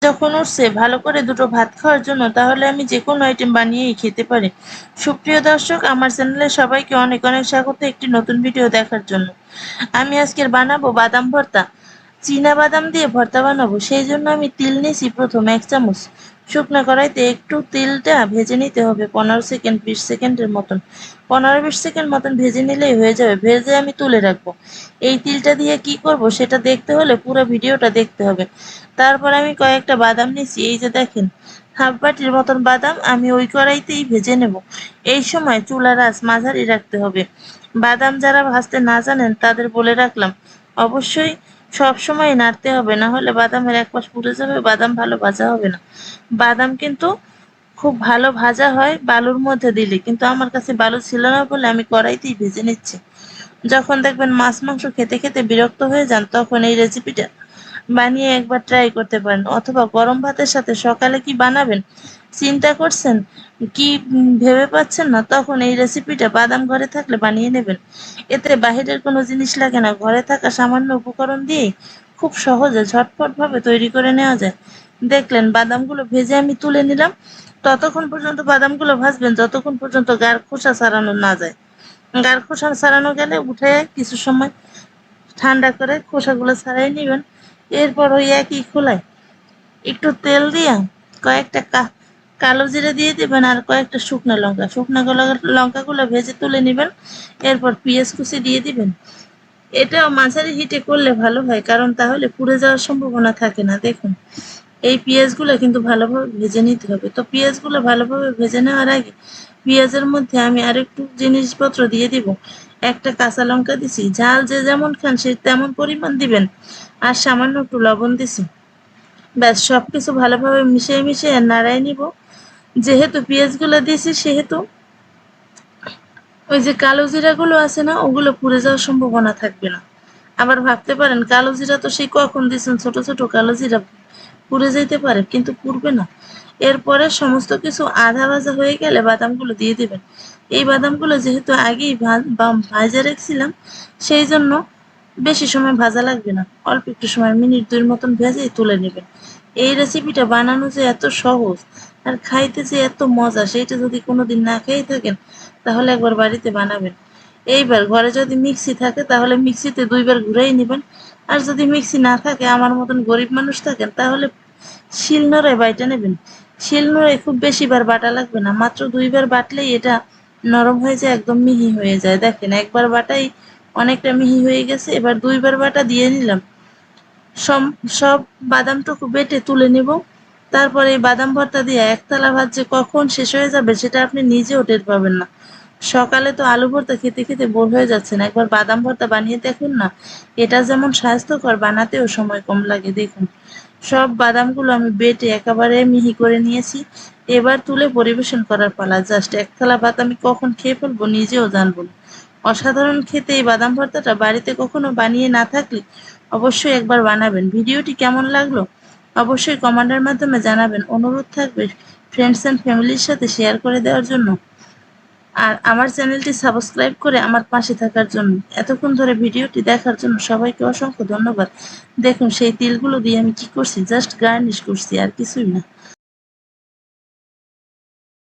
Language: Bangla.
যখন উঠছে ভালো করে দুটো ভাত খাওয়ার জন্য, তাহলে আমি যে কোনো আইটেম বানিয়েই খেতে পারি। সুপ্রিয় দর্শক, আমার চ্যানেলে সবাইকে অনেক অনেক স্বাগত একটি নতুন ভিডিও দেখার জন্য। আমি আজকের বানাবো বাদাম ভর্তা। চীনা বাদাম দিয়ে ভর্তা বানাবো, সেই জন্য আমি তিল নিয়েছি প্রথম 1 চামচ। শুকনো কড়াইতে একটু তিলটা ভেজে নিতে হবে 15 সেকেন্ড 20 সেকেন্ডের মতন। 15-20 সেকেন্ড মতন ভেজে নিলেই হয়ে যাবে, ভেজে আমি তুলে রাখবো। এই তিলটা দিয়ে কি করব সেটা দেখতে হলে পুরো ভিডিওটা দেখতে হবে। তারপর আমি কয়েকটা বাদাম নিয়েছি, এই যে দেখেন, হাফ বাটির মতন বাদাম আমি ওই কড়াইতেই ভেজে নেব। এই সময় চুলার আঁচ মাঝারি রাখতে হবে। বাদাম যারা ভাজতে না জানেন তাদের বলে রাখলাম, অবশ্যই সব সময় নাড়তে হবে, না হলে বাদামের এক পাশ পুড়ে যাবে, বাদাম ভালো ভাজা হবে না। বাদাম কিন্তু খুব ভালো ভাজা হয় বালুর মধ্যে দিলে, কিন্তু আমার কাছে বালু ছিল না বলে আমি কড়াইতেই ভেজে নিচ্ছি। যখন দেখবেন মাছ মাংস খেতে খেতে বিরক্ত হয়ে যান, তখন এই রেসিপিটা বানিয়ে একবার ট্রাই করতে পারেন। অথবা গরম ভাতের সাথে সকালে কি বানাবেন চিন্তা করছেন, কি ভেবে পাচ্ছেন না, তখন এই রেসিপিটা বাদাম ঘরে থাকলে বানিয়ে নেবেন। এতে বাহিরের কোনো জিনিস লাগে না, ঘরে থাকা সামান্য উপকরণ দিয়েই খুব সহজে ঝটপট ভাবে তৈরি করে নেওয়া যায়। দেখলেন বাদামগুলো ভেজে আমি তুলে নিলাম। ততক্ষণ পর্যন্ত বাদামগুলো ভাজবেন যতক্ষণ পর্যন্ত গার খোসা ছাড়ানো না যায়। গার খোসা ছাড়ানো গেলে উঠে কিছু সময় ঠান্ডা করে খোসাগুলো ছাড়াই নেবেন। এরপর ওই একই খোলায় একটু তেল দিয়া কয়েকটা কালো জিরা দিয়ে দিবেন, আর কয়েকটা শুকনো লঙ্কা, লঙ্কাগুলো ভেজে তুলে নেবেন। এরপর পেঁয়াজ কুচি দিয়ে দিবেন। এটাও মাঝারি হিটে করলে ভালো হয়, কারণ তাহলে পুড়ে যাওয়ার সম্ভাবনা থাকে না। দেখুন, এই পেঁয়াজগুলো কিন্তু ভালোভাবে ভেজে নিতে হবে। তো পেঁয়াজগুলো ভালোভাবে ভেজে নেওয়ার আগে পেঁয়াজের মধ্যে আমি আরেকটু জিনিসপত্র দিয়ে দিব। একটা কাঁচা লঙ্কা দিছি, ঝাল যে যেমন খান সে তেমন পরিমাণ দিবেন, আর সামান্য একটু লবণ দিছি। ব্যাস, সবকিছু ভালোভাবে মিশিয়ে মিশিয়ে নাড়াই নিব। যেহেতু পেঁয়াজগুলো দিয়েছি সেহেতু ওই যে কালো জিরাগুলো আছে না, ওগুলো পুড়ে যাওয়ার সম্ভাবনা থাকবে না। আবার ভাবতে পারেন কালো জিরা তো সেই কখন দিয়েছেন, ছোট ছোট কালো জিরা পুড়ে যেতে পারে, কিন্তু পুড়বে না। এরপরে সমস্ত কিছু আধা ভাজা হয়ে গেলে বাদামগুলো দিয়ে দিবেন। এই বাদামগুলো যেহেতু আগেই ভাজা রেখেছিলাম, সেই জন্য বেশি সময় ভাজা লাগবে না, অল্প একটু সময় 1-2 মিনিট মতন ভেজেই তুলে নেবেন। এই রেসিপিটা বানানো যে এত সহজ আর খাইতে যে এত মজা, সেইটা যদি কোনোদিন না খেয়ে থাকেন তাহলে একবার বাড়িতে বানাবেন। এইবার ঘরে যদি মিক্সি থাকে তাহলে মিক্সিতে 2 বার ঘুরাই নেবেন। আর যদি মিক্সি না থাকে, আমার মতন গরিব মানুষ থাকেন, তাহলে শিলনোড়ায় বাইটা নেবেন। শিলনোড়ায় খুব বেশি বার বাটা লাগবে না, মাত্র 2 বার বাটলেই এটা নরম হয়ে যায়, একদম মিহি হয়ে যায়। দেখেন, একবার বাটাই অনেকটা মিহি হয়ে গেছে। এবার 2 বার বাটা দিয়ে নিলাম। সব সব বাদামটুকু বেটে তুলে নিব। তারপরে এই বাদাম ভর্তা দিয়ে একতলা ভাত যে কখন শেষ হয়ে যাবে সেটা আপনি নিজেও টের পাবেন না। সকালে তো আলু ভর্তা খেতে খেতে বোর হয়ে যাচ্ছেন, একবার বাদাম ভর্তা বানিয়ে দেখুন না। এটা যেমন স্বাস্থ্যকর, বানাতেও সময় কম লাগে। দেখুন, সব বাদামগুলো আমি বেটে একেবারে মিহি করে নিয়েছি। এবার তুলে পরিবেশন করার পালা। জাস্ট এক থালা ভাত আমি কখন খেয়ে ফেলবো নিজেও জানবো না। অসাধারণ খেতে এই বাদাম ভর্তাটা বাড়িতে কখনো বানিয়ে না থাকলে অবশ্যই একবার বানাবেন। ভিডিওটি কেমন লাগলো অবশ্যই কমেন্টের মাধ্যমে জানাবেন। অনুরোধ থাকবে ফ্রেন্ডস অ্যান্ড ফ্যামিলির সাথে শেয়ার করে দেওয়ার জন্য, আর আমার চ্যানেলটি সাবস্ক্রাইব করে আমার পাশে থাকার জন্য। এতক্ষণ ধরে ভিডিওটি দেখার জন্য সবাইকে অসংখ্য ধন্যবাদ। দেখুন, সেই তিলগুলো দিয়ে আমি কি করছি, জাস্ট গার্নিশ করছি, আর কিছুই না।